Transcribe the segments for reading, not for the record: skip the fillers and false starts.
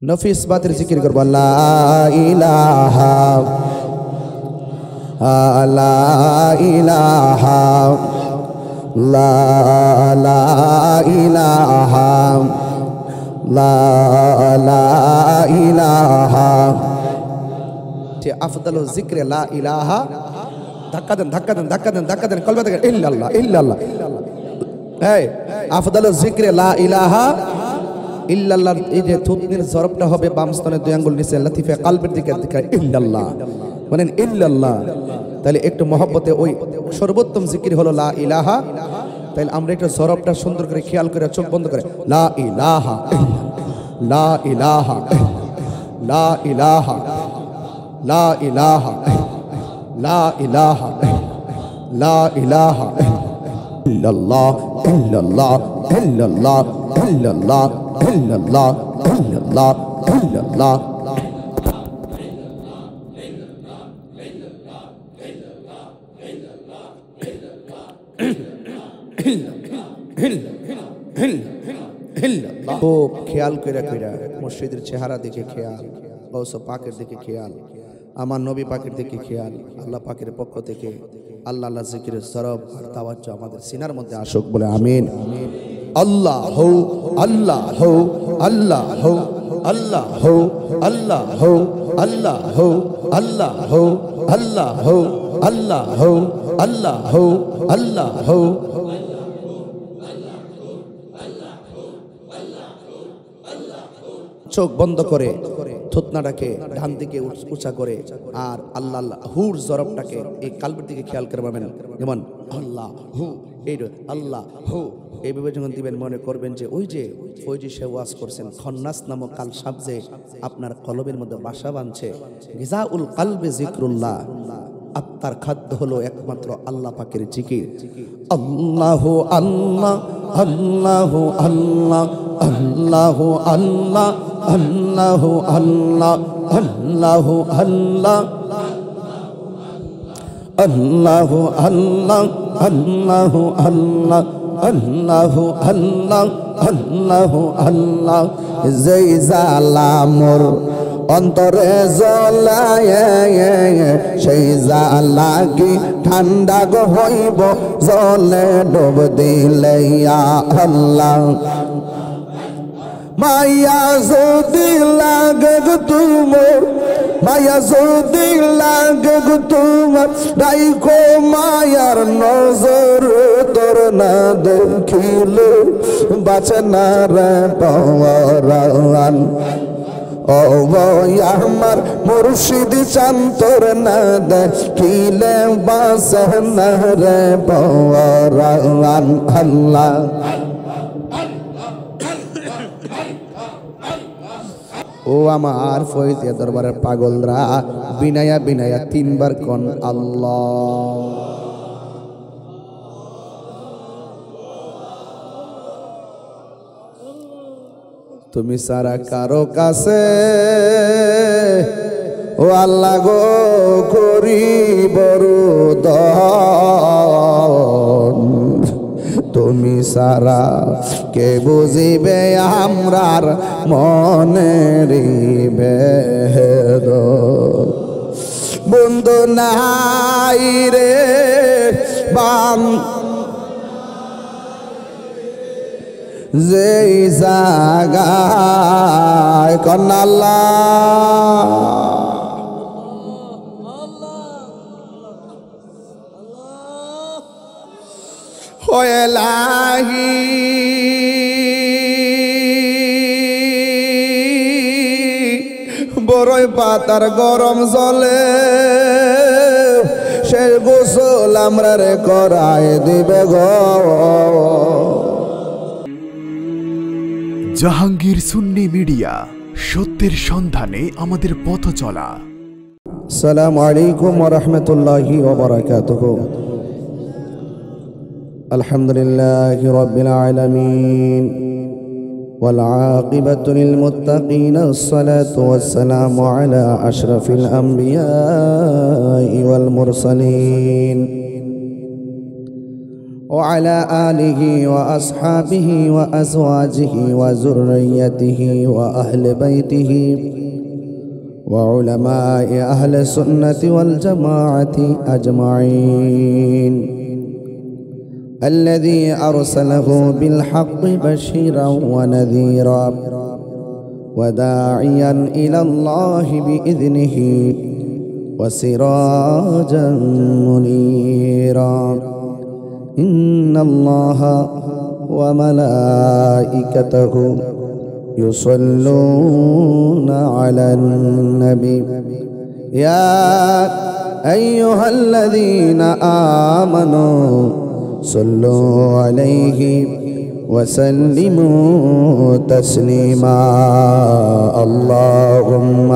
নফি ইসবাতের জিকির করব লা ইলাহা লা ইলাহা লা ইলাহা লা ইলাহা যে আফদালু যিকরে লা ইলাহা ধাক্কা দেন ধাক্কা দেন ধাক্কা দেন ধাক্কা দেন কলবে দেখেন ইল্লাল্লাহ ইল্লাল্লাহ এই আফদালু যিকরে লা ইলাহা ইল্লাল্লাহ এই যে থুতনির জরবটা হবে বাম স্তনের দুই আঙ্গুল নিচে লতিফে কালবের দিকে ইল্লাল্লাহ বলেন ইল্লাল্লাহ। তাহলে একটু মহব্বতে ওই সর্বোত্তম জিকির হলো লা ইলাহা। তাহলে আমরা একটু জরবটা সুন্দর করে খেয়াল করে চোখ বন্ধ করে লা ইলাহা লা ইলাহা লা ইলাহা লা ইলাহা লা ইলাহা লা ইলাহা ইল্লাল্লাহ ইল্লাল্লাহ ইল্লাল্লাহ ইল্লাল্লাহ ইল্লাল্লাহ ইল্লাল্লাহ ইল্লাল্লাহ। খুব খেয়াল করে মসজিদের চেহারা দিকে খেয়াল, গৌস পাকের দিকে খেয়াল, আমার নবী পাকের দিকে খেয়াল, আল্লাহ পাকের পক্ষ থেকে আল্লাহ আল্লাহ জিকিরের সরব আর তাওয়াজ্জু আমাদের সিনার মধ্যে আসুক বলে আমিন। আল্লাহ হো আল্লাহ হো আল্লাহ হো আল্লাহ হো আল্লাহ হো আল্লাহ হো আল্লাহ হো আল্লাহ হো আল্লাহ হো আল্লাহ হো আল্লাহ হো। চোখ বন্ধ করে থুতনাটাকে ডান দিকে উঁচা করে আর আল্লাহ আল্লাহ হুর জরবটাকে এই কালবের দিকে খেয়াল করে পাবেন। যেমন আল্লাহ হু এই আল্লাহ হু এইভাবে যখন দিবেন মনে করবেন যে ওই যে সে ওয়াজ করছেন খন্নাস নামক কাল সাপ যে আপনার কলবের মধ্যে বাসা বাঁধছে। গিজাউল কালবে যিকরুল্লাহ, আত্মার খাদ্য হলো একমাত্র আল্লাহ পাকের জিকির। আল্লাহু আল্লাহ আল্লাহু আল্লাহ আল্লাহু আল্লাহ আল্লাহু আল্লাহ আল্লাহু আল্লাহ আল্লাহু আল্লাহ আল্লাহু আল্লাহ আল্লাহু আল্লাহ আল্লাহু আল্লাহ। যেই জালামর অন্তরে জ্বলায় সেই জ্বালা কি ঠান্ডা গো হইব জলে ডুব দিলে আল্লাহ। মায়া যদি লাগে গো তুমর মায়া যদি লাগে গো তুমার রাইখো মায়ার নজর তোর না দেখিলে বাঁচে না রে পরাণ। ও আমার মুর্শিদ চান তোর না দেখিলে বাঁচে না রে পরাণ। আল্লাহ ও আমার ফয়জিয়া দরবারের পাগলরা বিনায়া বিনায়া তিনবার কোন আল্লাহ। তুমি সারা কারো কাছে ও আল্লাহ গো করি বড় দান। তুমি সারা কে বুঝিবে আমরার মনের ভেদ। বন্ধু নাই রে বাম যেই জাগায় কন্নাল্লাহ লাহি বড়ই পাতার গরম জলে সে গোসল আমরা রে করায় দিবে গো। জাহাঙ্গীর সুন্নি মিডিয়া, সত্যের সন্ধানে আমাদের পথ চলা। আসসালামু আলাইকুম ওয়া রাহমাতুল্লাহি ওয়া বারাকাতুহু। আলহামদুলিল্লাহি রাব্বিল আলামিন ওয়াল আকিবাতু লিল মুত্তাকিন। আসসালাতু ওয়াসসালামু আলা আশরাফিল আমবিয়াই ওয়াল মুরসালিন وعلى آله وأصحابه وأزواجه وذريته وأهل بيته وعلماء أهل السنة والجماعة أجمعين الذي أرسله بالحق بشيرا ونذيرا وداعيا إلى الله بإذنه وسراجا منيرا إن الله وملائكته يصلون على النبي يا أيها الذين آمنوا صلوا عليه وسلموا تسليما اللهم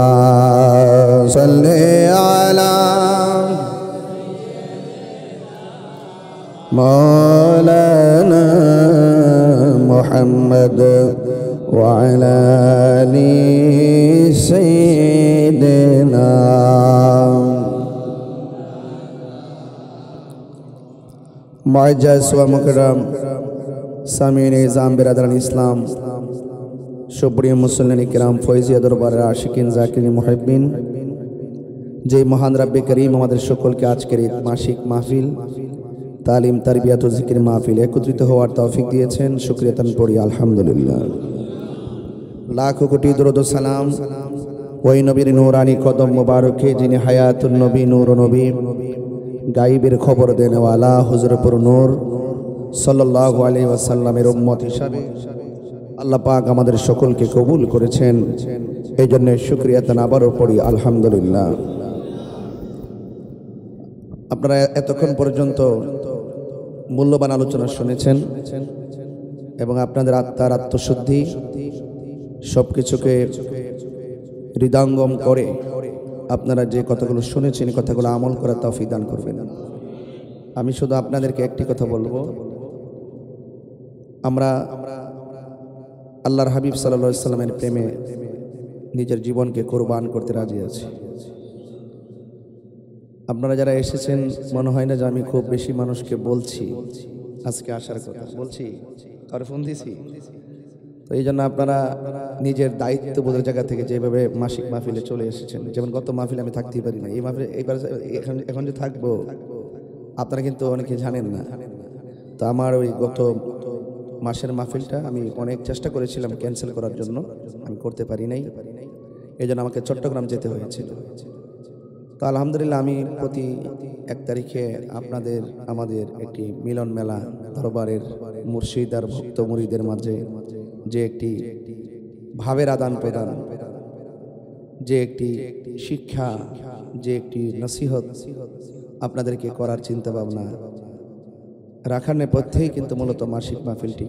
صل على مولانا محمد وعلى آل سيدنا معجز ومكرم সামিন ইজাম বিরাদারান ইসলাম সুপ্রিয় মুসলিম কিরাম ফয়জিয়া দরবারের আশিকিন জাকিরিন মুহিব্বিন যে মহান রব্বে করিম আমাদের সকলকে আজকের এই মাসিক মাহফিল তালিম তারবিয়াত ও জিকির মাহফিল একত্রিত হওয়ার তৌফিক দিয়েছেন শুকরিয়া তান পড়ি আলহামদুলিল্লাহ লাখো কোটি দরুদ ও সালাম ওই নবীর নূরানি কদম মোবারকে যিনি হায়াতুন নবী নূর নবী গায়বের খবর দেনেওয়ালা হুজুরপুর নূর সাল্লাল্লাহু আলাইহি ওয়াসাল্লামের উম্মত হিসাবে আল্লাহ পাক আমাদের সকলকে কবুল করেছেন এই জন্য শুকরিয়া তান আবারও পড়ি আলহামদুলিল্লাহ। আপনারা এতক্ষণ পর্যন্ত মূল্যবান আলোচনা শুনেছেন এবং আপনাদের আত্মার আত্মশুদ্ধি সবকিছুকে হৃদয়ঙ্গম করে আপনারা যে কথাগুলো শুনেছেন কথাগুলো আমল করার তৌফিক দান করবেন। আমি শুধু আপনাদেরকে একটি কথা বলবো, আমরা আল্লাহর হাবিব সাল্লাল্লাহু আলাইহি সাল্লামের প্রেমে নিজের জীবনকে কোরবান করতে রাজি আছি। আপনারা যারা এসেছেন মনে হয় না যে আমি খুব বেশি মানুষকে বলছি আজকে আসার কথা, বলছি কারো ফোন দিছি তো এই জন্য আপনারা নিজের দায়িত্ববোধের জায়গা থেকে যেভাবে মাসিক মাহফিলে চলে এসেছেন, যেমন গত মাহফিলে আমি থাকতেই পারি না, এই মাহফিলে এখন যে থাকবো আপনারা কিন্তু অনেকে জানেন না। তো আমার ওই গত মাসের মাহফিলটা আমি অনেক চেষ্টা করেছিলাম ক্যান্সেল করার জন্য, আমি করতে পারি নাই, এই জন্য আমাকে চট্টগ্রাম যেতে হয়েছিল। তো আলহামদুলিল্লাহ আমি প্রতি 1 তারিখে আমাদের একটি মিলন মেলা দরবারের মুর্শিদ আর ভক্ত মুরিদের মাঝে যে একটি ভাবের আদান প্রদান, যে একটি শিক্ষা, যে একটি নসিহত আপনাদেরকে করার চিন্তা ভাবনা রাখার নেপথ্যেই কিন্তু মূলত মাসিক মাহফিলটি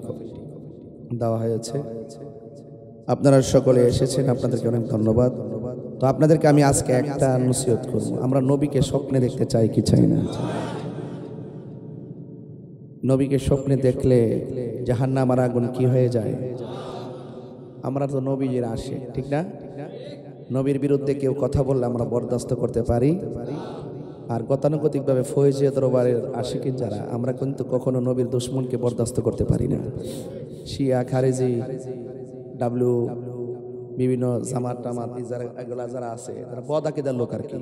দেওয়া হয়েছে। আপনারা সকলে এসেছেন, আপনাদেরকে অনেক ধন্যবাদ। তো আপনাদেরকে আমি আজকে একটা নসিহত করব, আমরা নবীকে স্বপ্নে দেখতে চাই কি চাই না? নবীকে স্বপ্নে দেখলে জাহান্নাম আর আগুন কি হয়ে যায়? আমরা তো নবীর আসে, ঠিক না? নবীর বিরুদ্ধে কেউ কথা বললে আমরা বরদাস্ত করতে পারি, আর গতানুগতিকভাবে ফয়জিয়া দরবারের আশিকিন যারা, আমরা কিন্তু কখনো নবীর দুশমনকে বরদাস্ত করতে পারি না। শিয়া, খারেজি, ডাব্লিউ, বিভিন্ন জামাত টামাত এগুলা যারা আছে তারা বদ আকিদার লোক আর কি।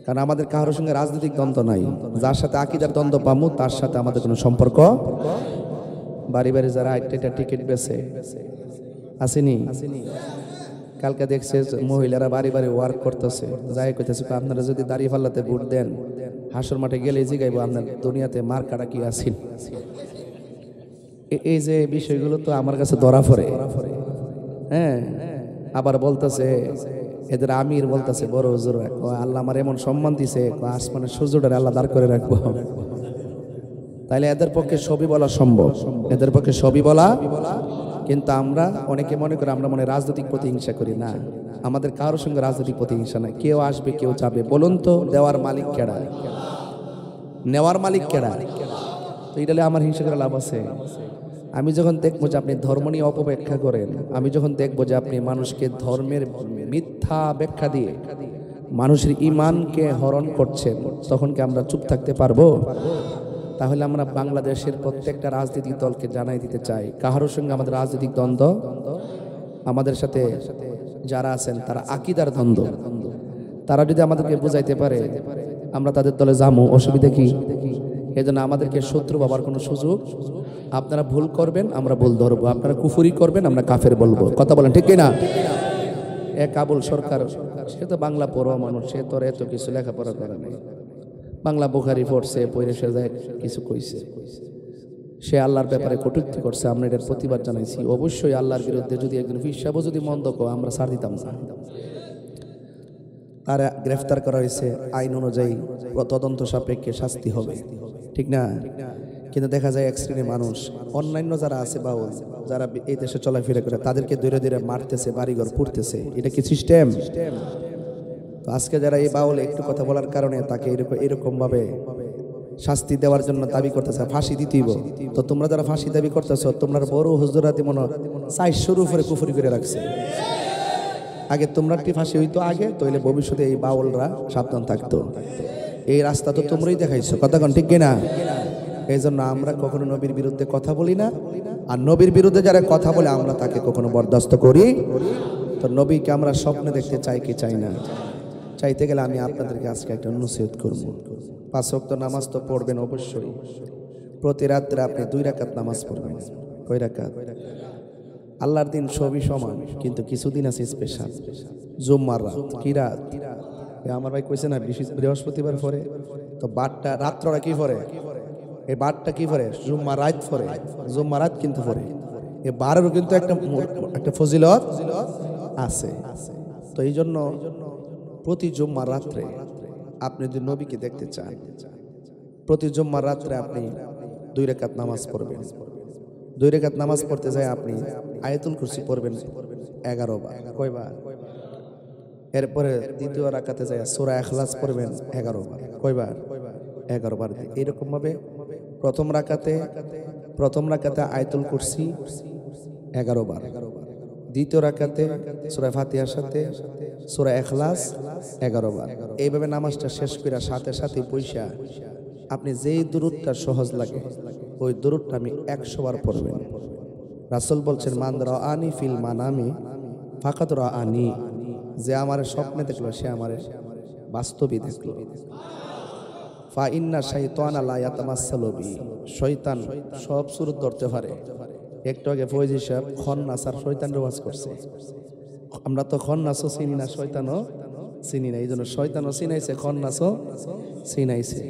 কারণ আমাদের কারোর সঙ্গে রাজনৈতিক দ্বন্দ্ব নাই, যার সাথে আকিদার দ্বন্দ্ব পামু তার সাথে আমাদের কোনো সম্পর্ক। বাড়ি বাড়ি যারা একটা টিকিট বেছে আসেনি, কালকে দেখছে মহিলারা বাড়ি বাড়ি ওয়ার্ক করতেছে, যাই করতেছে আপনারা যদি দাঁড়িয়ে পাল্লাতে ভোট দেন হাসর মাঠে গেলে জিগাইবো আপনার দুনিয়াতে মার কাটা কি আসেন। এই যে বিষয়গুলো তো আমার কাছে ধরা পড়ে। হ্যাঁ, আবার বলতেছে এদের আমির বলতেছে বড় হুজুর, আল্লাহ আমার এমন সম্মান দিছে, আসমানের সূর্যটারে আল্লাহ দাঁড় করে রাখবো। তাইলে এদের পক্ষে সবই বলা সম্ভব, এদের পক্ষে সবই বলা। কিন্তু আমরা অনেকে মনে করি আমরা মনে রাজনৈতিক প্রতিহিংসা করি না, আমাদের কারোর সঙ্গে রাজনৈতিক প্রতিহিংসা নাই। কেউ আসবে কেউ যাবে, বলুন তো দেওয়ার মালিক কেডা, নেওয়ার মালিক কেডা? তো এইটালে আমার হিংসা করে লাভ আছে? আমি যখন দেখবো যে আপনি ধর্ম নিয়ে অপব্যাখ্যা করেন, আমি যখন দেখবো যে আপনি মানুষকে ধর্মের মিথ্যা ব্যাখ্যা দিয়ে মানুষের ইমানকে হরণ করছেন, তখন কি আমরা চুপ থাকতে পারবো? তাহলে আমরা বাংলাদেশের প্রত্যেকটা রাজনৈতিক দলকে জানাই দিতে চাই, কাহারোর সঙ্গে আমাদের রাজনৈতিক দ্বন্দ্ব, আমাদের সাথে যারা আছেন তারা আকীদার দ্বন্দ্ব। তারা যদি আমাদেরকে বুঝাইতে পারে আমরা তাদের দলে যাবো, অসুবিধা কি? এই জন্য আমাদেরকে শত্রু বাবার কোনো সুযোগ, আপনারা ভুল করবেন আমরা ভুল ধরবো, আপনারা কুফুরি করবেন আমরা কাফের বলবো। কথা বলেন ঠিক কিনা? কাবুল সরকার সে তো বাংলা পড়োয়া মানুষ, সে তোর এত কিছু লেখাপড়া করে নাই, বাংলা বুখারি পড়ছে, পড়ে সে যায় কিছু কইছে, সে আল্লাহর ব্যাপারে কটূক্তি করছে, আমরা এটার প্রতিবাদ জানাইছি। অবশ্যই আল্লাহর বিরুদ্ধে যদি একজন হিসাবও যদি মন্দ কো আমরা ছাড় দিতাম না। আর গ্রেফতার করা হয়েছে, আইন অনুযায়ী তদন্ত সাপেক্ষে শাস্তি হবে, ঠিক না? কিন্তু দেখা যায় এক শ্রেণীর মানুষ, অন্যান্য যারা আছে বাউল, যারা এই দেশে চলাফেরা করে, তাদেরকে ধীরে ধীরে মারতেছে, বাড়িঘর পুড়তেছে। এটা কি সিস্টেম? তো আজকে যারা এই বাউল একটু কথা বলার কারণে তাকে এরকম ভাবে শাস্তি দেওয়ার জন্য দাবি করতেছে, ফাঁসি দিতেইব। তো তোমরা যারা ফাঁসি দাবি করতেছো, তোমরা বড় হুজুরাতি মনে 400 উপরে কুফরি করে রাখছে। আগে তোমরা কি ফাঁসি হইতো আগে, তাহলে ভবিষ্যতে এই বাউলরা সাবধান থাকতো। এই রাস্তা তো তোমরাই দেখাইছো, কথা কোন ঠিক কিনা? এই জন্য আমরা কখনো নবীর বিরুদ্ধে কথা বলি না, আর নবীর বিরুদ্ধে যারা কথা বলে আমরা তাকে কখনো বরদাস্ত করি। তো নবীকে আমরা স্বপ্নে দেখতে চাই কি চাই না? চাইতে গেলে আমি আপনাদেরকে আজকে একটা নসিহত করব। 5 ওয়াক্ত নামাজ তো পড়বেন অবশ্যই। প্রতি রাত্রে আপনি 2 রাকাত নামাজ পড়বেন। কয় রাকাত? আল্লাহর দিন সবই সমান, কিন্তু কিছুদিন আছে স্পেশাল। জুম্মার রাত, কি রাত? আমার ভাই কইছে না বৃহস্পতিবার পরে, তো বারটা রাত্রটা কি পরে? এই বারটা কি পরে? জুম্মার রাত পরে। জুম্মার রাত কিন্তু পরে এই বারেরও কিন্তু একটা ফজিলত আছে। তো এই জন্য প্রতি জুম্মার রাত্রে আপনি যদি নবীকে দেখতে চান, প্রতি জুম্মার রাত্রে আপনি 2 রাকাত নামাজ পড়বেন। 2 রাকাত নামাজ পড়তে যায় আপনি আয়াতুল কুরসি পড়বেন 11 বার। কয়বার? এরপরে দ্বিতীয় রাকাতে যায় সূরা ইখলাস পড়বেন 11 বার। কয়বার? 11 বার। এরকম ভাবে প্রথম রাকাতে আয়াতুল কুরসি 11 বার, দ্বিতীয় রাকাতে সূরা ফাতিহার সাথে সূরা ইখলাস 11 বার। এইভাবে নামাজটা শেষ করে সাথে সাথে পয়সা আপনি যেই দুরূদটা সহজ লাগে ওই দুরূদটা আমি 100 বার পড়বেন। রাসূল বলছেন, মান রাআনি ফিল মানামি ফাকাত রাআনি, যে আমার স্বপ্নে দেখলো সে আমার বাস্তবে দেখলো। ফা ইন্না শাইতানা লা ইয়াতামাসসালু বি, শয়তান সব সুরত ধরতে পারে। একটু আগে ফয়জি সাহেব খন্নাস আর শয়তানের ওয়াজ করছে। আমরা তো খন্নাসও চিনি না, শয়তানও চিনি না, এই জন্য শয়তানও চিনাইছে, খন্নাসও চিনাইছে।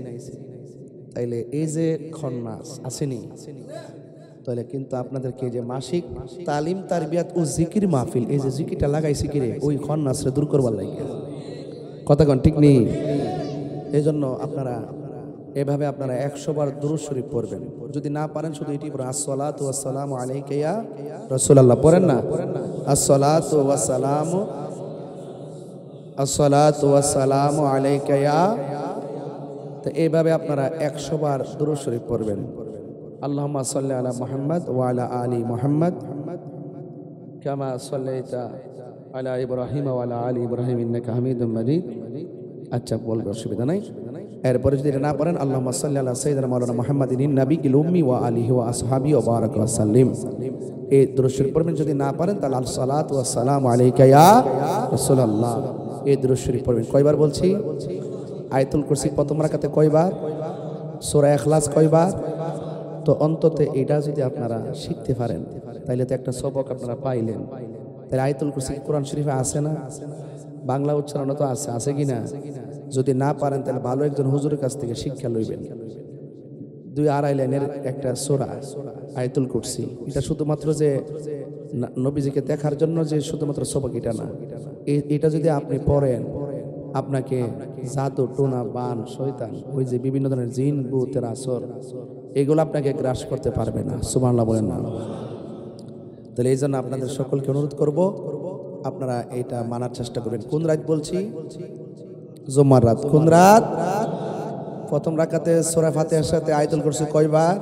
তাইলে এই যে খন্নাস আসেনি, তাহলে কিন্তু আপনাদেরকে যে মাসিক তালিম তারবিয়াত ও জিকির মাহফিল, এই যে জিকিরটা লাগাইছি কিরে ওই খন্নাসরে দূর করবার লাগে, কথা কোন ঠিক নেই? এই জন্য আপনারা এভাবে আপনারা 100 বার দুরূদ শরীফ পড়বেন। যদি না পারেন শুধু এটি পড়েন, আসসালাতু ওয়াসসালামু আলাইকা ইয়া রাসূলুল্লাহ পড়েন না, আসসালাতু ওয়াসসালামু আলাইকা ইয়া। তো এইভাবে আপনারা 100 বার দুরূদ শরীফ পড়বেন। আল্লাহুম্মা সাল্লি আলা মুহাম্মদ ওয়া আলা আলি মুহাম্মদ কামা সাল্লাইতা আলা ইব্রাহিম ওয়া আলা আলি ইব্রাহিম ইন্নাকা হামিদুম মাজিদ। আচ্ছা, বলবে, অসুবিধা নাই। এরপরে যদি এটা না পারেন, আল্লাহুম্মা সাল্লি আলা সাইয়্যিদিনা মাওলানা মুহাম্মাদিন নাবিয়িল উম্মি ওয়া আলিহি ওয়া আসহাবিহি ওয়া বারাকা ওয়া সাল্লিম। এই দুরূদ শরীফ পড়বেন। যদি না পারেন তাহলে আসসালাতু ওয়াসসালামু আলাইকা ইয়া রাসূলুল্লাহ, এই দুরূদ শরীফ পড়বেন। কয়বার বলছি? আয়াতুল কুরসি প্রথম রাকাতে কয়বার? সূরা ইখলাস কয়বার? তো অন্তত এটা যদি আপনারা শিখতে পারেন তাহলে তো একটা সবক আপনারা পাইলেন। তাহলে আয়াতুল কুরসি কোরআন শরীফে আছে না? বাংলা উচ্চারণ তো আছে, আছে কি না? যদি না পারেন তাহলে ভালো একজন হুজুরের কাছ থেকে শিক্ষা লইবেন। 2-2.5 লাইনের একটা সূরা আয়াতুল কুরসি। এটা শুধুমাত্র যে নবীজিকে দেখার জন্য যে শুধুমাত্র সবক এটা না, এটা যদি আপনি পড়েন আপনাকে জাদু টোনা বান শয়তান ওই যে বিভিন্ন ধরনের জিন ভূতের আসর এগুলো আপনাকে গ্রাস করতে পারবে না। সুবহানাল্লাহ বলেন না? তাহলে এই জন্য আপনাদের সকলকে অনুরোধ করব আপনারা এটা মানার চেষ্টা করবেন। কোন রাত বলছি? জুমার রাত। কোন রাত? প্রথম রাকাতে সূরা ফাতিহার সাথে আয়াতুল কুরসি কয়বার?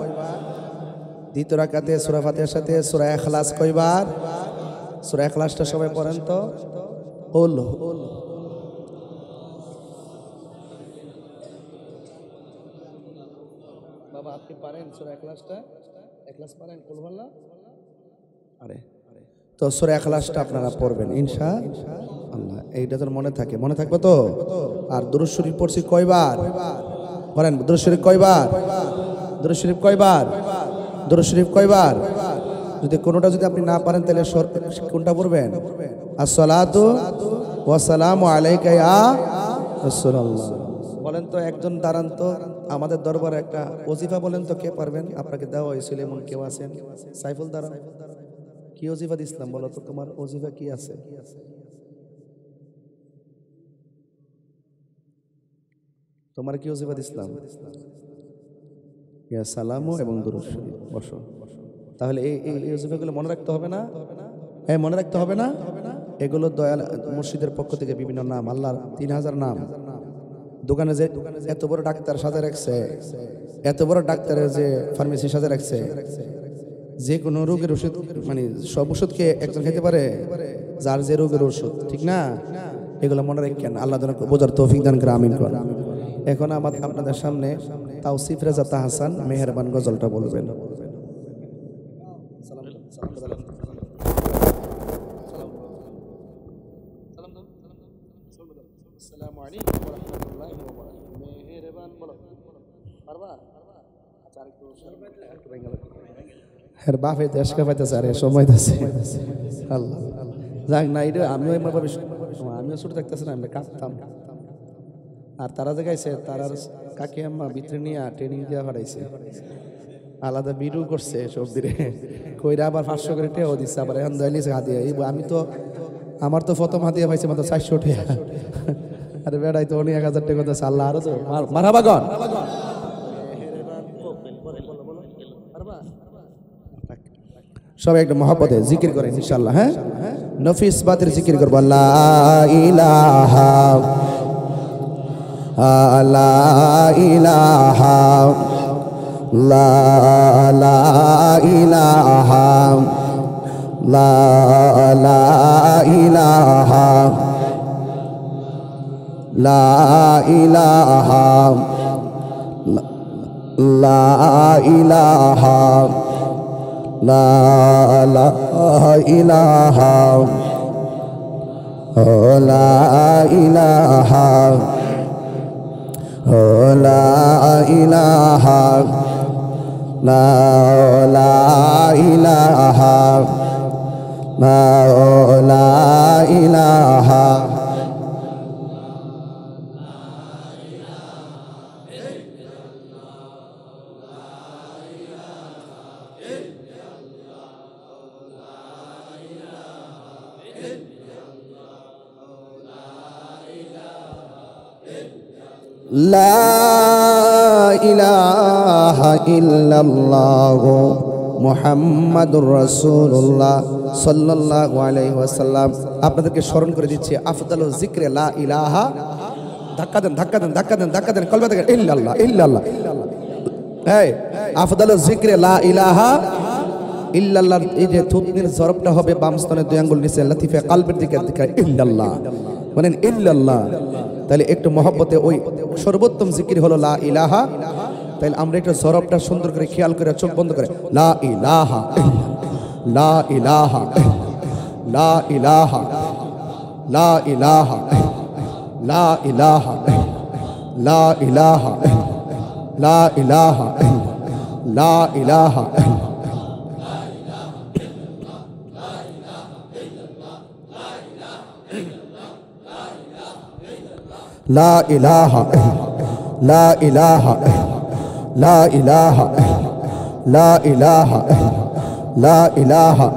দ্বিতীয় রাকাতে সূরা ফাতিহার সাথে সূরা ইখলাস কয়বার? সূরা ইখলাসটা সবাই পড়েন তো। বাবা আপনি পারেন সূরা ইখলাসটা? ইখলাস পারেন কুলহুয়াল্লাহ? আরে তো সূরা ইখলাসটা আপনারা পড়বেন ইনশাআল্লাহ। এইটা যেন মনে থাকে, মনে থাকবে তো। আর দুরূদ শরীফ পড়ছি কয়বার বলেন? দুরূদ শরীফ কয়বার? দুরূদ শরীফ কয়বার? দুরূদ শরীফ কয়বার? যদি কোনোটা যদি আপনি না পারেন তাহলে কোনটা পড়বেন? আসসালাতু ওয়াসসালামু আলাইকা ইয়া রাসূলুল্লাহ। বলেন তো একজন দাঁড়ান তো আমাদের দরবারে একটা ওজিফা বলেন তো, কে পারবেন? আপনাকে দেওয়া হয়েছিল এমন কেউ আছেন? সাইফুল দাঁড়ান। কি ওজিফা দিছিলাম বলো তো, তোমার ওজিফা কি আছে? তোমার কি ওজিফা দিছিলাম? ইয়া সালামু এবং দুরূদ শরীফ। বসো। তাহলে এই ওজিফাগুলো মনে রাখতে হবে না? হ্যাঁ, মনে রাখতে হবে না? এগুলো দয়াল মুর্শিদের পক্ষ থেকে বিভিন্ন নাম, আল্লাহর 3000 নাম। দোকানে যে এত বড় ডাক্তার সাজা রাখছে, এত বড় ডাক্তারের যে ফার্মেসি সাজা রাখছে, যে কোনো রোগের ওষুধ, মানে সব ওষুধকে একজন খেতে পারে, যার যে রোগের ওষুধ, ঠিক না? এগুলো মনে রাখেন, আল্লাহ যেন বোঝার তৌফিক দান করে, আমিন করেন। এখন আপনাদের সামনে তাওসিফ রেজা তাহসান মেহেরবান গজলটা বলবেন। আসসালামু আলাইকুম ওয়া রাহমাতুল্লাহি ওয়া বারাকাতুহু। মেহেরবান বলো, পারবা? আচ্ছা আরেকটু হ্যাঁ, বাপে দেশকে পাইতেছে, আরে সময় দিতেছে আল্লাহ। যাক না, এটা আমিও ছোট থাকতেছে না, আমরা কাঁদতাম। আর তারা যে গাইছে, তারার কাকি আম্মা ভিতরে নিয়ে ট্রেনিং দেওয়া পাঠাইছে, আলাদা ভিডিও করছে সব দিনে কইরা, আবার 500 করে টেও দিচ্ছে, আবার এখন দয়ালিছে হাতিয়া। এই আমি তো, আমার তো প্রথম হাতিয়া পাইছে মাত্র 400 টাকা। আরে বেড়াই তো উনি 1000 টাকা দিচ্ছে। আল্লাহ আরো তো মারহাবাগন। সবাই একটু মহব্বতে জিকির করেন ইনশাআল্লাহ। হ্যাঁ, নফিস বাতের জিকির করব। লা ইলাহা লা ইলাহা লা ইলাহা লা ইলাহা লা ইলাহা লা ইলাহা লা ইলাহা লা ইলাহা লা ইলাহা লা ইলাহা লা ইলাহা লা ইলাহা ইল্লাল্লাহু মুহাম্মাদুর রাসূলুল্লাহ সাল্লাল্লাহু আলাইহি ওয়াসাল্লাম। আপনাদেরকে স্মরণ করে দিচ্ছি, আফদালু যিকরে লা ইলাহা, ধাক্কা দেন ধাক্কা দেন ধাক্কা দেন ধাক্কা দেন, কলবে দেখেন ইল্লাল্লাহ ইল্লাল্লাহ। এই আফদালু যিকরে লা ইলাহা ইল্লাল্লাহ, এই যে থুতনির জরবটা হবে বাম স্তনের 2 আঙ্গুল নিচে, লতিফে কালবের দিকে ইল্লাল্লাহ, বলেন ইল্লাল্লাহ। তাহলে একটু মহব্বতে ওই সর্বোত্তম জিকির হলো লা ইলাহা। তাহলে আমরা একটু জরবটা সুন্দর করে খেয়াল করে চোখ বন্ধ করে লা ইলাহা লা ইলাহা লা ইলাহা লা ইলাহা লা ইলাহা লা ইলাহা লা ইলাহা লা ইলাহা লা ইলাহা লা ইলাহা লা ইলাহা লা ইলাহা লা ইলাহা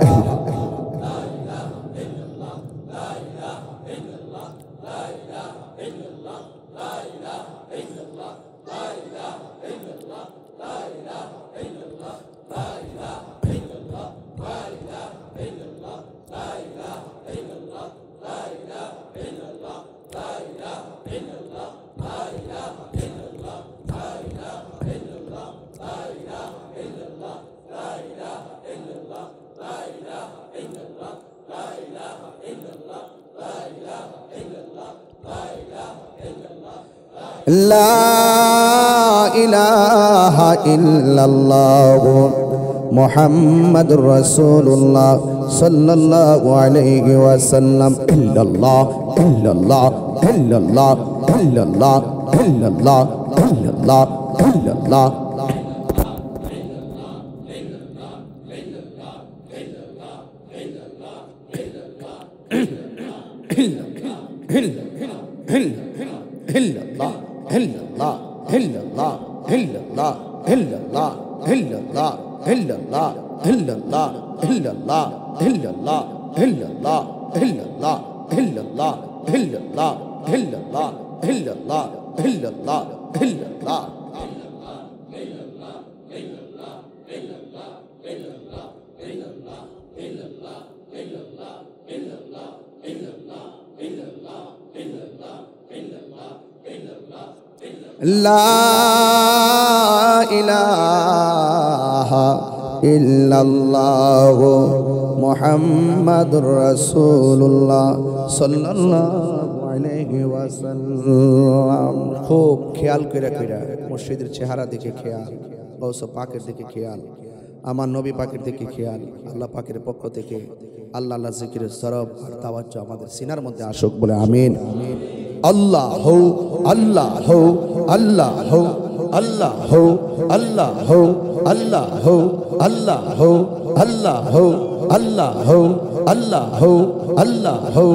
লা ইলাহা ইল্লাল্লাহ মুহাম্মাদুর রাসূলুল্লাহ সাল্লাল্লাহু আলাইহি ওয়াসাল্লাম ইল্লাল্লাহ ইল্লাল্লাহ ইল্লাল্লাহ ইল্লাল্লাহ ইল্লাল্লাহ ইল্লাল্লাহ ইল্লাল্লাহ লা ইলাহা ইল্লাল্লাহ মুহাম্মাদুর রাসূলুল্লাহ সাল্লাল্লাহু আলাইহি ওয়াসাল্লাম। খুব খেয়াল করে মসজিদের চেহারা দিকে খেয়াল, গৌস পাকের দিকে খেয়াল, আমার নবী পাকের দিকে খেয়াল। আল্লাহ পাকের পক্ষ থেকে আল্লাহ আল্লাহ জিকিরের সরব আর তাওয়াজ্জুহ আমাদের সিনার মধ্যে আসুক বলে আমিন। আল্লাহ হো আল্লাহ হো আল্লাহ হো আল্লাহ হো আল্লাহ হো আল্লাহ হো আল্লাহ হো আল্লাহ হো আল্লাহ হো আল্লাহ হো আল্লাহ হো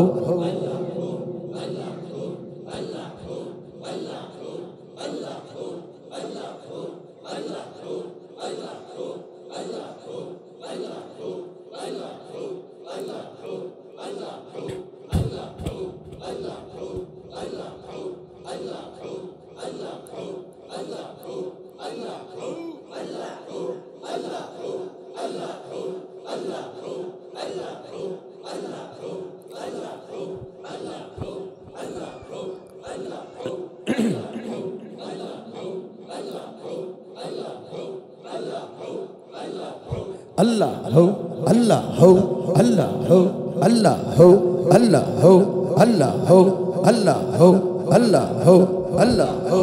Allah ho Allah ho Allah ho Allah ho Allah ho Allah ho Allah ho Allah ho Allah ho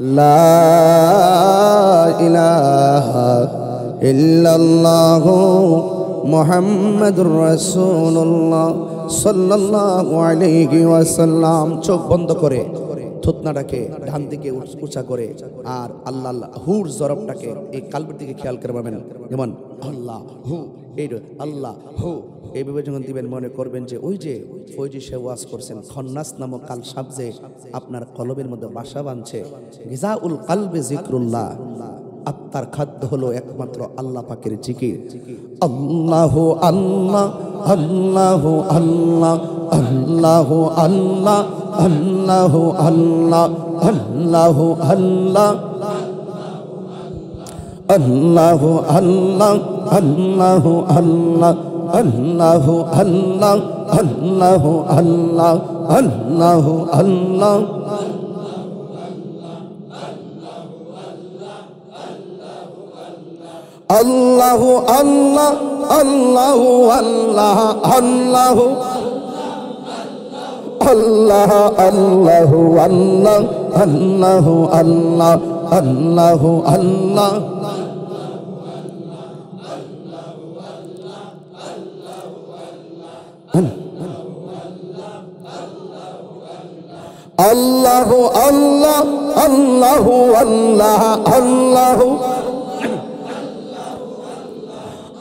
La ilaha illallah Muhammadur Rasulullah sallallahu alayhi wasallam। চোখ বন্ধ করে থুতনাটাকে ডান দিকে উঁচা করে আর আল্লাহ আল্লাহ হুর জরবটাকে এই কালবের দিকে খেয়াল করে পাবেন। যেমন আল্লাহ হু, এই আল্লাহ হু, এইভাবে যখন দিবেন মনে করবেন যে ওই যে সে ওয়াজ করছেন খন্নাস নামক কাল সাপ যে আপনার কলবের মধ্যে বাসা বাঁধছে। গিজাউল কালবে জিক্রুল্লাহ, আত্মার খাদ্য হলো একমাত্র আল্লাহ পাকের জিকির। আল্লাহু আল্লাহ আল্লাহু আল্লাহ আল্লাহু আল্লাহ আল্লাহু আল্লাহ আল্লাহু আল্লাহ আল্লাহু আল্লাহ আল্লাহু আল্লাহ আল্লাহু আল্লাহ আল্লাহু আল্লাহ আল্লাহু আল্লাহ Allahu Allah Allahu Allah Allahu Allah Allahu Allah Allahu Allah Allahu Allah Allahu Allah Allahu Allah Allahu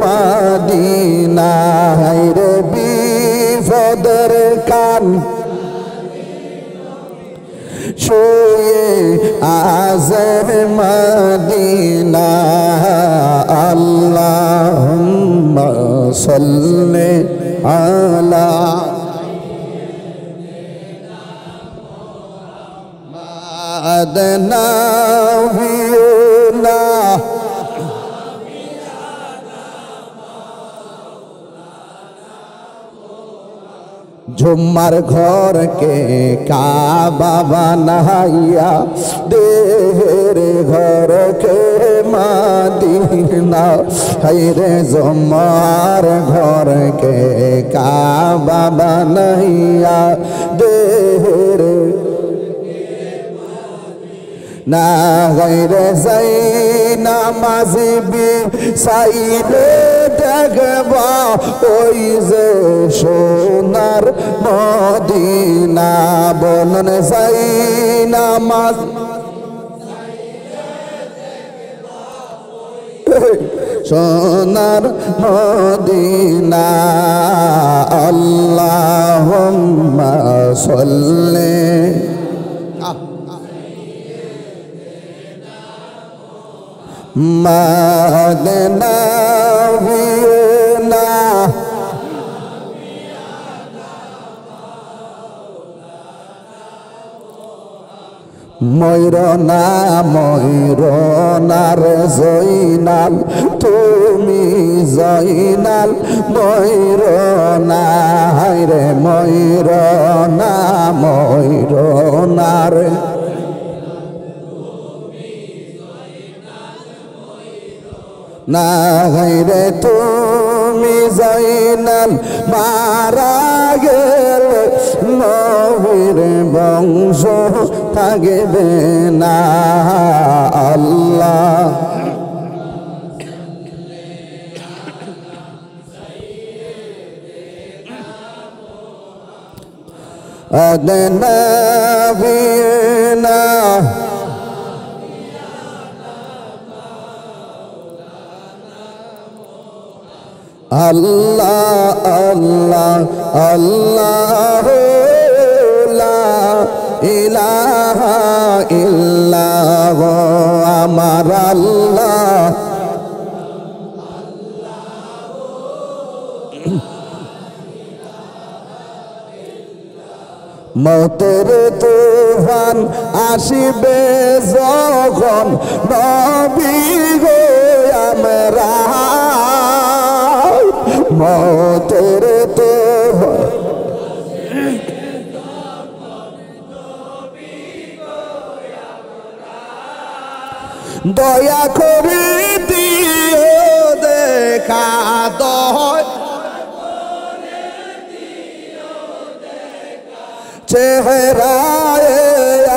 Madina রে বিপদের কান শুয়ে আজে মদিনা আল্লাহুম্মা সাল্লি আলা আদনা বিনা ঝুম্মার ঘরকে কাবা বানাইয়া দেহের ঘরকে মদিনা হায়রে ঝুম্মার ঘরকে কাবা বানাইয়া দেহের না গায়রে যাই নামাজি বি সাইলে দেখবা ওই যে সোনার মদিনা বলন যাই নামাজ সোনার মদিনা আল্লাহুম্মা সাল্লি মদিনা বিনা ময়ূরনা ময়ূরনার জয়নাল তুমি জয়নাল ময়ূরনা রে ময়ূরনা ময়ূরনার না রে তুমি জয়নাল মারা গেল নবীর বংশ থাকবে না আল্লাহ আদনা বিনা আল্লাহ আল্লাহ আল্লাহ লা ইলাহা ইল্লাল্লাহ আমার আল্লাহ মতের তুফান আসিবে যখন নবী গো আমরা মতের তুফান দয়া করে দিও দেখা দয় চেহারায়ে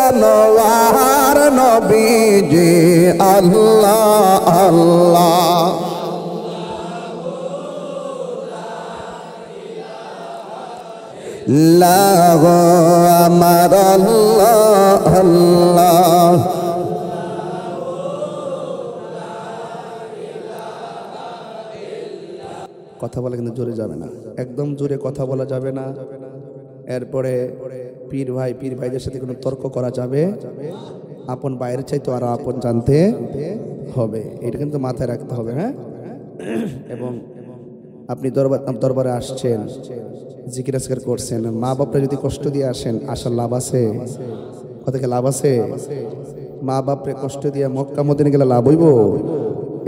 আনোয়ার নবীজি আল্লাহ আল্লাহ লাগ আমার আল্লাহ আল্লাহ কথা বলা কিন্তু জোরে যাবে না, একদম জোরে কথা বলা যাবে না। এরপরে পীর ভাইদের সাথে কোনো তর্ক করা যাবে, আপন বাইরের চাইতে আরো আপন জানতে হবে, এটা কিন্তু মাথায় রাখতে হবে। হ্যাঁ, এবং আপনি দরবারে আসছেন, জিকির আজকার করছেন, মা বাপরা যদি কষ্ট দিয়ে আসেন, আসার লাভ আছে? কথাকে লাভ আছে? মা বাপরে কষ্ট দিয়ে মক্কা মদিনা গেলে লাভ হইব?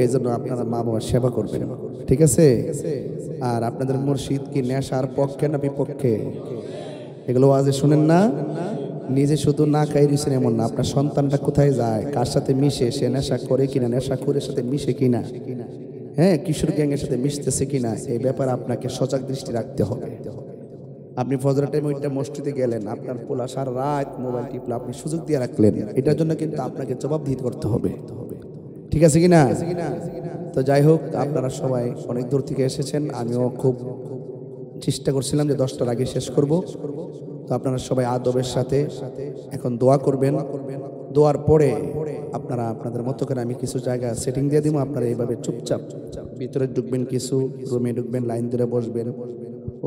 এই জন্য আপনারা মা বাবার সেবা করবেন, ঠিক আছে? আর আপনাদের মুর্শিদ কি নেশার পক্ষে না বিপক্ষে? এগুলো আজে শুনেন না, নিজে শুধু না খাই দিয়েছেন এমন না, আপনার সন্তানটা কোথায় যায়, কার সাথে মিশে, সে নেশা করে কিনা, নেশা করে সাথে মিশে কিনা, হ্যাঁ, কিশোর গ্যাংয়ের সাথে মিশতেছে কিনা, এই ব্যাপারে আপনাকে সজাগ দৃষ্টি রাখতে হবে। আপনি ফজরের টাইমে ওইটা মসজিদে গেলেন, আপনার পোলা সারা রাত মোবাইল টিপলে, আপনি সুযোগ দিয়ে রাখলেন, এটার জন্য কিন্তু আপনাকে জবাবদিহি করতে হবে, ঠিক আছে কিনা? তো যাই হোক, আপনারা সবাই অনেক দূর থেকে এসেছেন, আমিও খুব চেষ্টা করছিলাম যে 10টার আগে শেষ করব। তো আপনারা সবাই আদবের সাথে এখন দোয়া করবেন, দোয়ার পরে আপনারা আপনাদের মতো করে আমি কিছু জায়গা সেটিং দিয়ে দিব, আপনারা এইভাবে চুপচাপ ভিতরে ঢুকবেন, কিছু রুমে ঢুকবেন, লাইন ধরে বসবেন,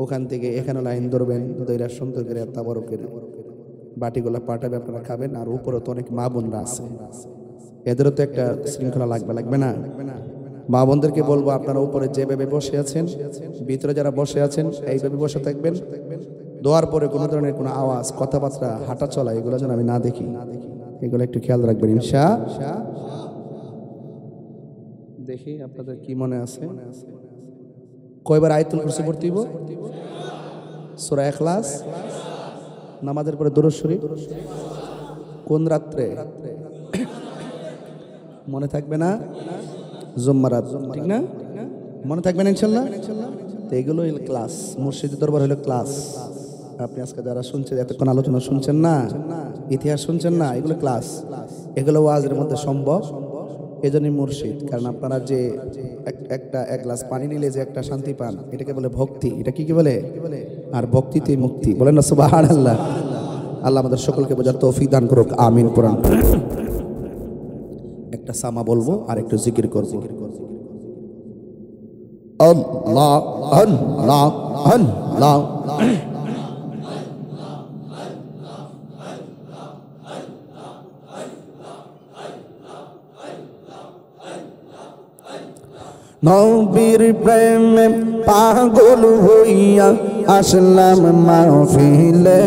ওখান থেকে এখানে লাইন ধরবেন, দইরা সুন্দর করে তাবারকের বাটিগুলা পাঠাবে, আপনারা খাবেন। আর উপরে তো অনেক মা বোনরা আছে, এদেরও তো একটা শৃঙ্খলা লাগবে না? মা বোনদেরকে বলবো, আপনারা উপরে যেভাবে বসে আছেন, ভিতরে যারা বসে আছেন এইভাবে বসে থাকবেন। দোয়ার পরে কোনো ধরনের কোনো আওয়াজ, কথাবার্তা, হাঁটা চলা এগুলো যেন আমি না দেখি, এগুলো একটু খেয়াল রাখবেন ইনশাআল্লাহ। দেখি আপনাদের কি মনে আছে, কয়বার আয়াতুল কুরসি পড়তে হইব? সূরা ইখলাস, নামাজের পরে দুরূদ শরীফ। কোন রাত্রে? মনে থাকবে না? জুম্মারাত, ঠিক না? মনে থাকবে না ইনশাআল্লাহ? তো এগুলো হলো ক্লাস, মুর্শিদি দরবার হলো ক্লাস। আপনি আজকে যারা শুনছেন, এতক্ষণ আলোচনা শুনছেন না, ইতিহাস শুনছেন না, এগুলো ক্লাস, এগুলো ওয়াজের মধ্যে সম্ভব। এজন্যই মুর্শিদ, কারণ আপনারা যে এক গ্লাস পানি নিলে যে একটা শান্তি পান, এটাকে বলে ভক্তি। এটা কি বলে? আর ভক্তিতে মুক্তি। বলেন না সুবহানাল্লাহ। আল্লাহ আমাদের সকলকে বোঝার তৌফিক দান করুক, আমিন। কোরআন একটা সামা বলবো আর একটু জিকির করব। আল্লাহ আল্লাহ আল্লাহ। নবীর প্রেমে পাগল হইয়া আসলাম মাহফিলে,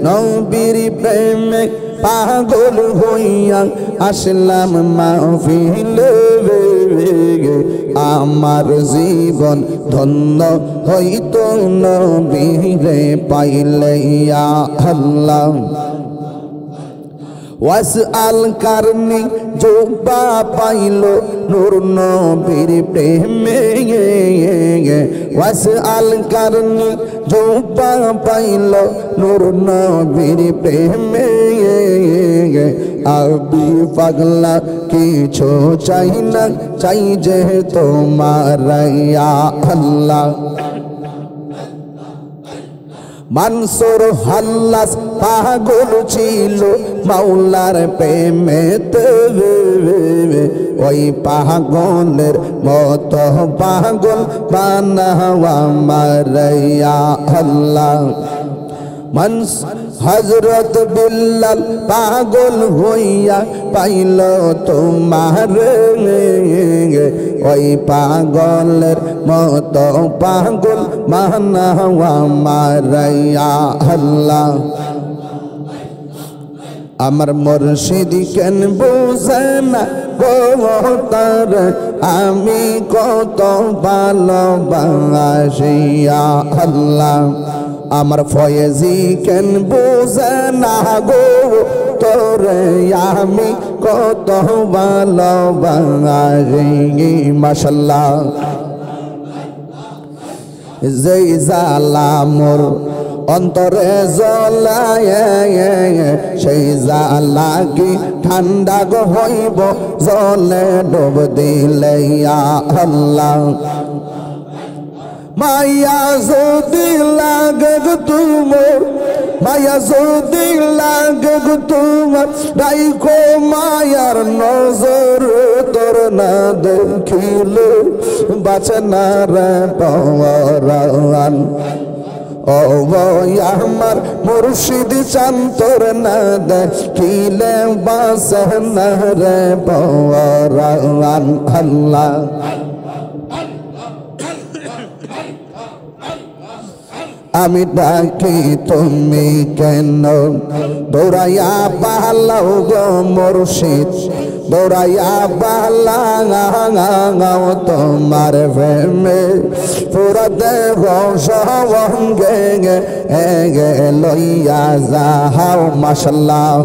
নবীর প্রেমে পাগল হইয়া আসলাম মাহফিলে। আমার জীবন ধন্য হইত নবীরে পাইলে, ইয়া আল্লাহ। ওয়াসআল কারনি জোবা পাইলো নূর নবীর প্রেমে, ওয়াসআল কারনি জোবা পাইলো নূর নবীর প্রেমে। আবি পাগলা কিছু চাই না, চাই যে তোমার, ইয়া আল্লাহ। মানসুর হাল্লাস পাগল ছিল মাওলার প্রেমেতে, ওই পাগলের মতো পাগল বানাও আমার, ইয়া আল্লাহ। হযরত বিল্লাল পাগল হইয়া পাইল তোমার, ওই পাগলের মতো পাগল বানাও আমার, ইয়া আল্লাহ। আমার মুর্শিদ কেন বুঝে না গো তার, আমি কত ভালোবাসি, ইয়া আল্লাহ। আমার ফয়েজি কেন বুঝে না গো তোরে, আমি কত ভালোবাসি, মাশাআল্লাহ। যেই জালা মোর অন্তরে জ্বলায়, সেই জালা কি ঠান্ডা গো হইব জলে ডুব দিলে, ইয়া আল্লাহ। মায়া যদি লাগে গো তোমার, মায়া যদি লাগে গো তোমার, রাইখো মায়ার নজর, তোর না দেখিলে বাঁচে না রে পরাণ। ও আমার মুর্শিদ চান, তোর না দেখিলে বাঁচে না রে পরাণ, আল্লাহ। আমি ডাকি তুমি কেন দৌড়াইয়া পালাও গো মুর্শিদ, দৌড়াইয়া পালাও তোমার প্রেমে। পুরা দেহ সঙ্গে লইয়া যাও, মাশাআল্লাহ।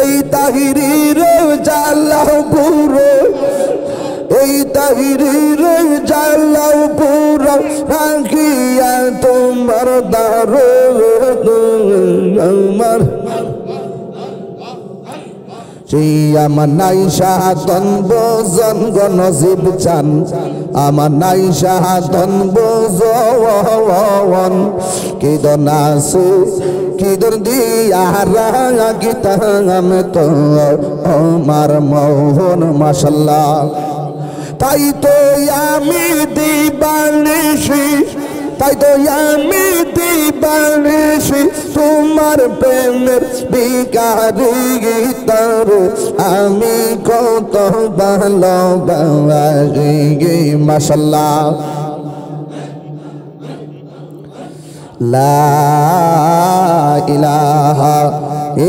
এই তাহিরির জালাও পুরো, এই তাহিরির জালাও পুরো রাখিয়া তোমার দারো আমার। আমার নাই সাধন বোজন গো নসিব চান, আমার নাই সাধন বোজন। কি দন আছে কি দর্দি আহারা গীতাম তো আমার মোহন মাশাল্লাহ তাই তো আমি দিবানিশি তাই তো আমি দিবানিশি তোমার প্রেমের বিকারি গীতার আমি কত ভালোবাসি মাশাল্লাহ লা ইলাহা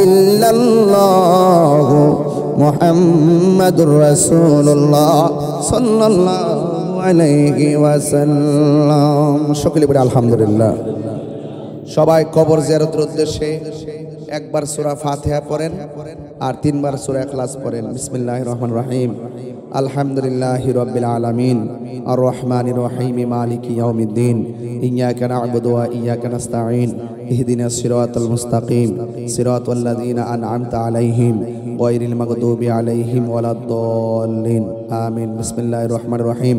ইল্লাল্লাহ মুহাম্মাদুর রাসূলুল্লাহ সাল্লাল্লাহু আলাইহি ওয়াসাল্লাম। সকলে বলে আলহামদুলিল্লাহ। সবাই কবর জিয়ারতের উদ্দেশ্যে একবার সূরা ফাতিহা পড়েন আর তিনবার সূরা ইখলাস পড়েন। বিসমিল্লাহির রহমানির রহিম। আলহামদুলিল্লাহি রাব্বিল আলামিন আর রহমানির রহিম মালিকি ইয়াউমিদ্দিন ইয়্যাকা না'বুদু ওয়া ইয়্যাকা নাস্তাঈন ইহদিনাস সিরাতাল মুস্তাকিম সিরাতাল লাযীনা আন'আমতা আলাইহিম গায়রিল মাগদুবি আলাইহিম ওয়ালাদ-দাল্লিন আমিন। বিসমিল্লাহির রহমানির রহিম।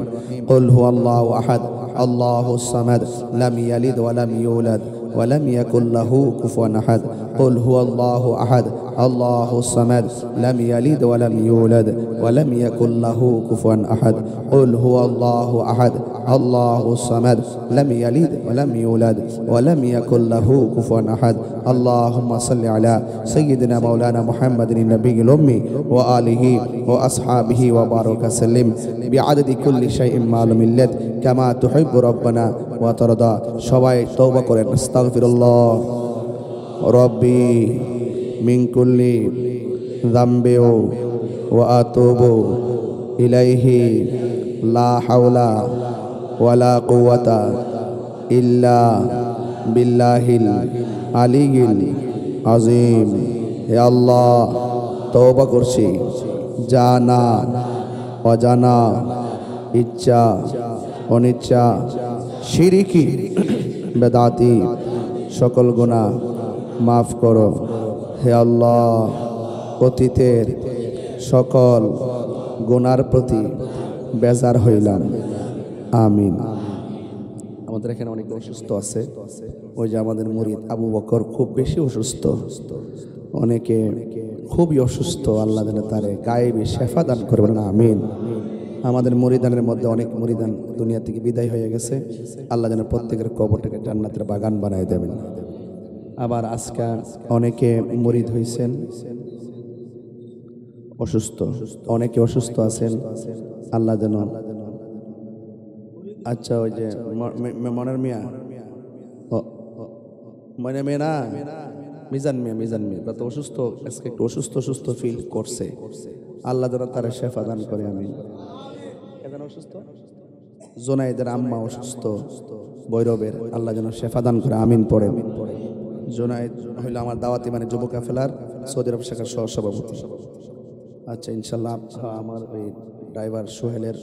কুল হুয়াল্লাহু আহাদ আল্লাহুস সামাদ লাম ইয়ালিদ ওয়া লাম ইউলাদ ولم يكن له كفوا أحد قل هو الله أحد الله الصمد لم يلد ولم يولد ولم يكن له كفوا أحد قل هو الله أحد الله الصمد لم يلد ولم يولد ولم يكن له كفوا أحد اللهم صل على سيدنا مولانا محمد النبي الأمي وآله وأصحابه وبارك وسلم بعدد كل شيء معلوم لك كما تحب ربنا وترضى সবাই তওবা করেন আস্তাগফিরুল্লাহ রব্বি মিন কুল্লি যামবি ওয়া আতুবু ইলাইহি লা হাওলা ওয়ালা কুওয়াতা ইল্লা বিল্লাহিল আলিয়্যিল আযীম। হে আল্লাহ তওবা করছি জানা অজানা ইচ্ছা অনিচ্ছা শিরকি বেদাতি সকল গুনাহ মাফ করো। হে আল্লাহ অতীতের সকল গুনার প্রতি বেজার হইলাম আমিন। আমাদের এখানে অনেক অসুস্থ আছে। ওই যে আমাদের মুরিদ আবু বকর খুব বেশি অসুস্থ, অনেকে খুবই অসুস্থ। আল্লাহ যেন তারে গায়েবী শেফা দান করবেন আমিন। আমাদের মুরিদানের মধ্যে অনেক মুরিদান দুনিয়া থেকে বিদায় হয়ে গেছে। আল্লাহ যেন প্রত্যেকের কবরটাকে জান্নাতের বাগান বানায় দেবেন। আবার আজকে অনেকে মুরিদ হয়েছেন অসুস্থ, অনেকে অসুস্থ আছেন। আল্লাহ যেন আচ্ছা ওই যে মনের মিয়া মনে মেয়ে না মিজান মিয়া তো অসুস্থ, আজকে একটু অসুস্থ ফিল করছে। আল্লাহ যেন তারা শেফা দান করে আমিন। অসুস্থ জোনাইদের আম্মা অসুস্থ বৈরবের, আল্লাহ যেন শেফা দান করে আমিন পড়েন। জোনাইদ হইল আমার দাওয়াতি মানে যুব কাফেলার সৌদি আরব শাখার সহ সভাপতি। আচ্ছা ইনশাল্লাহ আমার ওই ড্রাইভার সোহেলের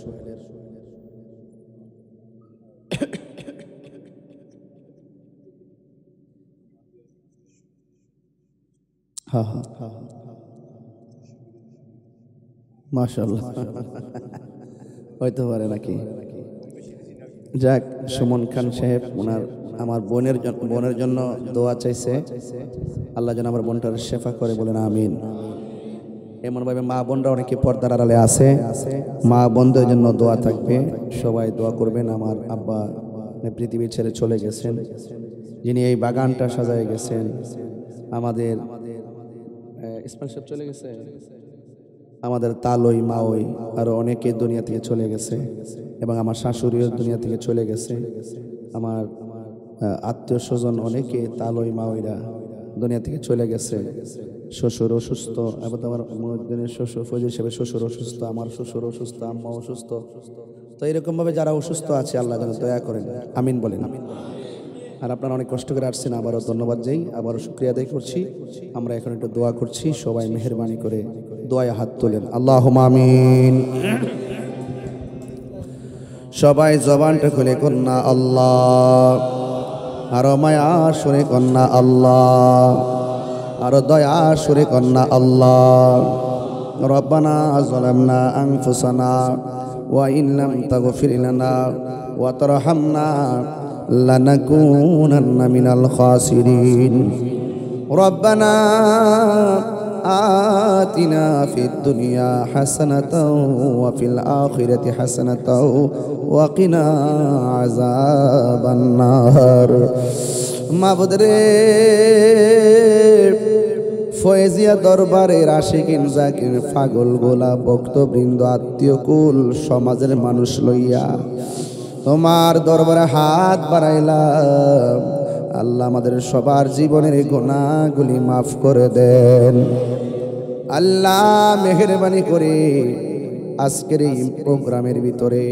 মাশাআল্লাহ হইতে পারে নাকি। যাক সুমন খান সাহেব ওনার আমার বোনের জন্য দোয়া চাইছে। আল্লাহ যেন আমার বোনটার শেফা করে বলেন আমিন। এমনভাবে মা বোনরা অনেকে পর্দার আড়ালে আছে, মা বোনদের জন্য দোয়া থাকবে, সবাই দোয়া করবেন। আমার আব্বা পৃথিবী ছেড়ে চলে গেছেন, যিনি এই বাগানটা সাজায় গেছেন। আমাদের ইসমাইল সাহেব চলে গেছে, আমাদের তালই মাওই আরো অনেকে দুনিয়া থেকে চলে গেছে, এবং আমার শাশুড়িও দুনিয়া থেকে চলে গেছে। আমার আত্মীয় স্বজন অনেকে তালই মাওইরা দুনিয়া থেকে চলে গেছে। শ্বশুর অসুস্থ, এবং আমার মুদ্দিনের শ্বশুর ফজল সাহেবের শ্বশুর অসুস্থ, আমার শ্বশুর অসুস্থ, আম্মা অসুস্থ। তো এরকম ভাবে যারা অসুস্থ আছে আল্লাহ যেন দয়া করেন আমিন বলেন। আর আপনারা অনেক কষ্ট করে আসছেন, আবারও ধন্যবাদ যাই, আবারও শুকরিয়া আদায় করছি। আমরা এখন একটু দোয়া করছি, সবাই মেহেরবানি করে দোয়ায় হাত তোলেন। আল্লাহুম্মা আমিন। সবাই জবানটা খুলে কন্যা আল্লাহ, আরো মায়া সুরে কন্যা আল্লাহ, আরো দয়া সুরে কন্যা আল্লাহ। রব্বানা যালামনা আনফুসানা ওয়া ইন লাম তাগফির লানা ওয়া তারহামনা লানাকুনান্না মিনাল খাসিরিন। রব্বানা আতিনা ফিদ দুনিয়া হাসানাতাও ওয়া ফিল আখিরাতি হাসানাতাও ওয়া কিনা আযাবান নার। মাবুদ রে, ফয়েজিয়া দরবারের আশিকিন জাকির পাগল গোলা ভক্তবৃন্দ আত্মীয় কুল সমাজের মানুষ লইয়া তোমার দরবারে হাত বাড়াইলাম। আল্লাহ আমাদের সবার জীবনের গুনাহগুলি মাফ করে দেন। আল্লাহ মেহেরবানি করে আজকের এই প্রোগ্রামের ভিতরে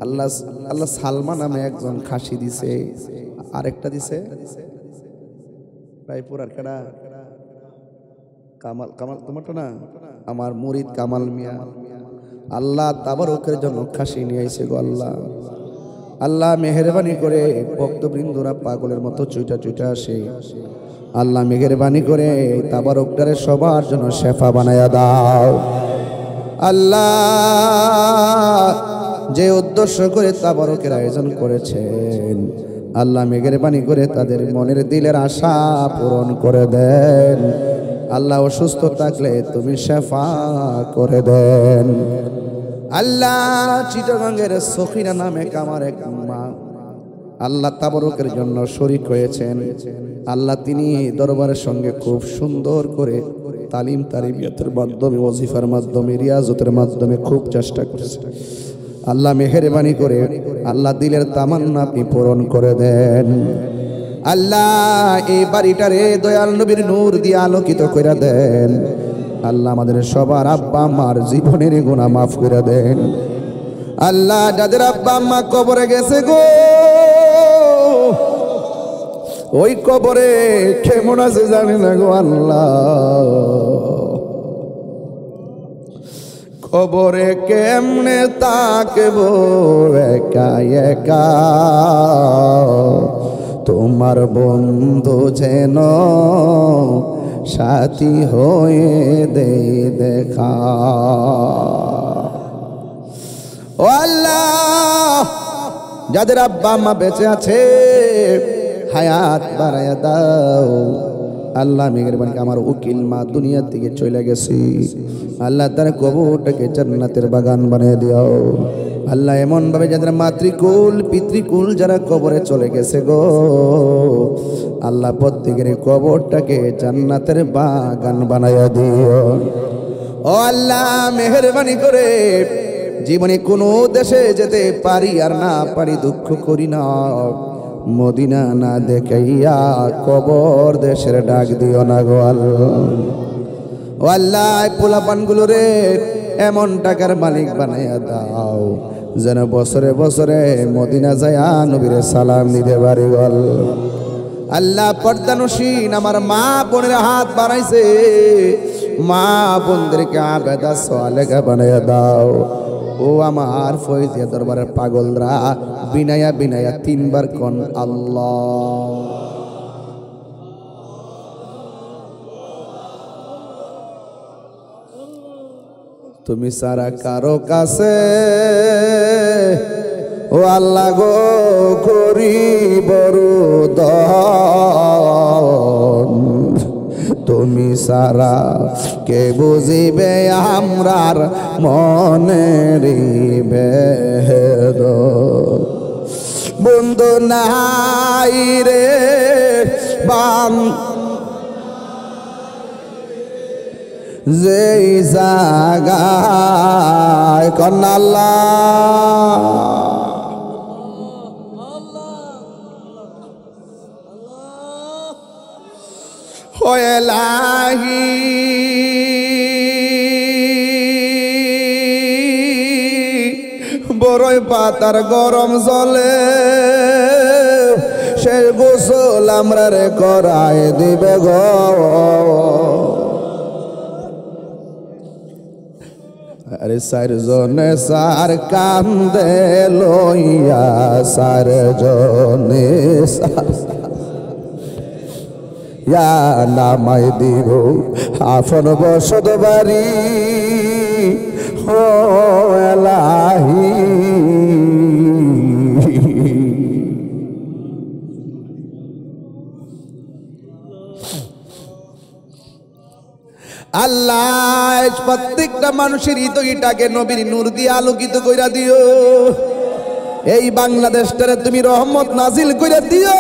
আল্লাহ আল্লাহ সালমা নামে একজন খাসি দিছে, আরেকটা দিছে রায়পুর আর কেডা কামাল, কামাল তোমারটা না, আমার মুরিদ কামাল মিয়া। আল্লাহ তাবারকের জন্য খাসি নিয়ে আইছে গো আল্লাহ। আল্লাহ মেহেরবানি করে ভক্তবৃন্দরা পাগলের মতো চুইটা চুইটা আসে। আল্লাহ মেহেরবানি করে তাবারকটারে সবার জন্য শেফা বানায়া দাও। আল্লাহ যে উদ্দেশ্য করে তাবারকের আয়োজন করেছেন, আল্লাহ মেহেরবানি করে তাদের মনের দিলের আশা পূরণ করে দেন। আল্লাহ অসুস্থ থাকলে তুমি শেফা করে দেন। আল্লাহ চিটাগাঙ্গের সখিনা নামে কামার এক মা আল্লাহ তাবারকের জন্য শরীক হয়েছেন। আল্লাহ তিনি দরবারের সঙ্গে খুব সুন্দর করে তালিম তারবিয়াতের মাধ্যমে, ওয়াজিফার মাধ্যমে, রিয়াজতের মাধ্যমে খুব চেষ্টা করেছেন। আল্লাহ মেহেরবানি করে আল্লাহ দিলের তামান্না আপনি পূরণ করে দেন। আল্লাহ এই বাড়িটারে দয়াল নবীর নূর দিয়ে আলোকিত করে দেন। আল্লাহ আমাদের সবার আব্বা আম্মার জীবনের গুনাহ মাফ করে দেন। আল্লাহ যাদের আব্বা আম্মা কবরে গেছে গো, ওই কবরে কেমন আছে জানি না গো আল্লাহ। কবরে কেমনে তাকবো একা একা, তোমার বন্ধু যেন সাথী হয়ে দে দেখা। ও আল্লাহ যাদের আব্বা আম্মা বেঁচে আছে হায়াত বাড়ায়া দাও। আল্লাহ মেহেরবানি আমার উকিল মা দুনিয়া থেকে চলে গেছে, আল্লাহ তার কবরটাকে জান্নাতের বাগান বানিয়ে দিও। আল্লাহ এমন ভাবে যাদের মাতৃকুল পিতৃকুল যারা কবরে চলে গেছে গো, আল্লাহ প্রত্যেকের কবরটাকে জান্নাতের বাগান বানাইয়া দিও। ও আল্লাহ মেহেরবানি করে জীবনে কোনো দেশে যেতে পারি আর না পারি দুঃখ করি না, মদিনা না দেখাইয়া কবর দেশের ডাক দিও না গো আল্লাহ। ও আল্লাহ পোলাপানগুলো রে এমন টাকার মালিক বানাইয়া দাও যেন বছরে বছরে মদিনা যায়া নবীরে সালাম দিতে পারি গো আল্লাহ। আল্লাহ পর্দানসীন আমার মা বোনের হাত বাড়াইছে, মা বোনদেরকে আবেদা সালেহা বানাইয়া দাও। ও আমার ফয়েজিয়া দরবারের পাগলরা বিনায়া বিনায়া তিনবার কোন আল্লাহ। তুমি সারা কারো কাছে ও আল্লাহ গো করি বড় দন, তুমি সারা কে বুঝিবে আমরার মনের বেদ। বন্ধু নাই রে বাম যেই জাগায় কন্যা আল্লাহ লাহি বড়ই পাতার গরম জলে সে গোসল আমরা রে করায় দিবে গো। আরে সার জনে সার কান্দে লইয়া সার জনে সার নামাই দিব আফন বসত বাড়ি ও এলাহি। আজ প্রত্যেকটা মানুষের হৃদয়টাকে নবীর নূর দিয়ে আলোকিত কইরা দিও। এই বাংলাদেশটারে তুমি রহমত নাজিল কইরা দিও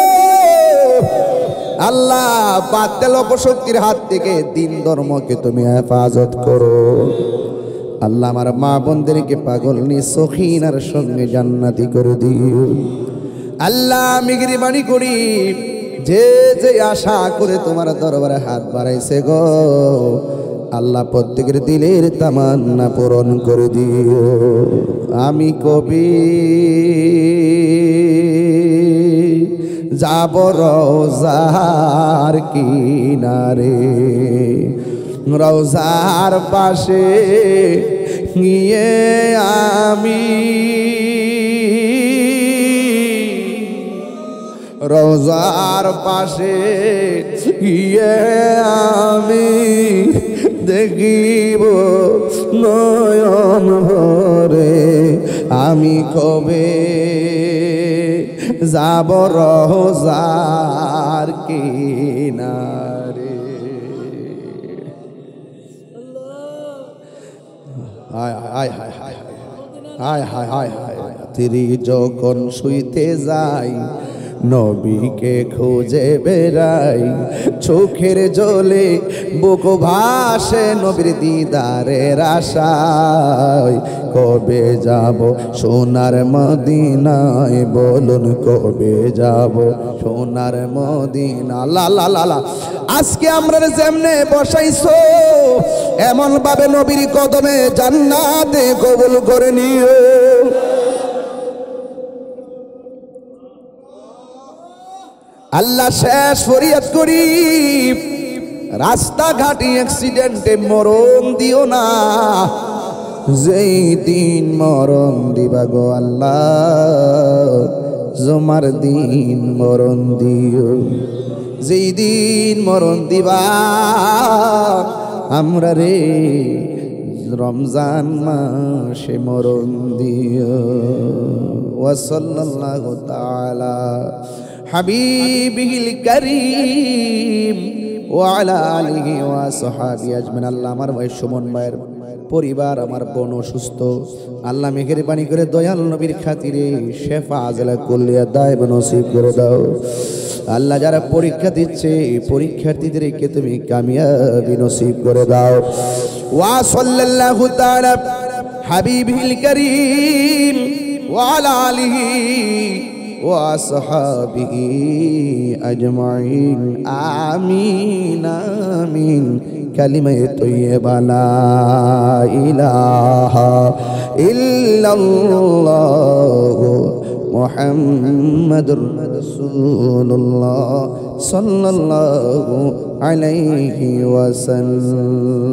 আল্লাহ। বাতিল অপশক্তির হাত থেকে দিন ধর্মকে তুমি হেফাজত করো আল্লাহ। আমার মা বোনদেরকে পাগল নি সখিনার সঙ্গে জান্নাতি করে দিও আল্লাহ। মেহেরবানি করি যে যে আশা করে তোমার দরবারে হাত বাড়াইছে গো আল্লাহ, প্রত্যেকের দিলের তামান্না পূরণ করে দিও। আমি কবি যাব রওজার কিনারে, রওজার পাশে গিয়ে আমি রওজার পাশে গিয়ে আমি দেখিব নয়ন ভরে। আমি কবে যাব রওজার কিনারে। হায় হায় হায় হায় হায় হায় হায় হায়। রাত্রি যখন শুইতে যাই নবীকে খুঁজে বেড়াই, চোখের জলে বুক ভাসে নবীর দিদারের আশায়। কবে যাব সোনার মদিনায় বলুন, কবে যাব সোনার মদিনা। লা লা লা লা। আজকে আমরা যেমনে বসাইছো এমন ভাবে নবীর কদমে জান্নাতে কবুল করে নিও। আল্লাহ শেষ ফরিয়াদ করি, রাস্তাঘাটে অ্যাক্সিডেন্টে মরণ দিও না। যেই দিন মরণ দিবা গো আল্লাহ, জমার দিন মরণ দিও। যেই দিন মরণ দিবা আমরা রে রমজান মাসে মরণ দিও। ওয়া সাল্লাল্লাহু তাআলা হাবিবিল করিম ওয়া আলা আলিহি ওয়া সাহবিহি আজমাইন। আল্লাহ আমার ভাই সুমন ভাইয়ের পরিবার, আমার বোন অসুস্থ, আল্লাহ মেহেরবানি করে দয়াল নবীর খাতিরে শেফা আজলা কুল্লিয়া দায়েম নসিব করে দাও। আল্লাহ যারা পরীক্ষা দিচ্ছে পরীক্ষার্থীদেরকে তুমি কামিয়াবি নসিব করে দাও। ওয়া সাল্লাল্লাহু তাআলা হাবিবিল করিম ওয়া আলা আলিহি ওয়া সাহবিহি আজমাইন। আমিন আমিন। কালিমায়ে তৈয়্যিবা লা ইলাহা ইল্লাল্লাহু মুহাম্মাদুর রাসূলুল্লাহ সাল্লাল্লাহু আলাইহি ওয়াসাল্লাম।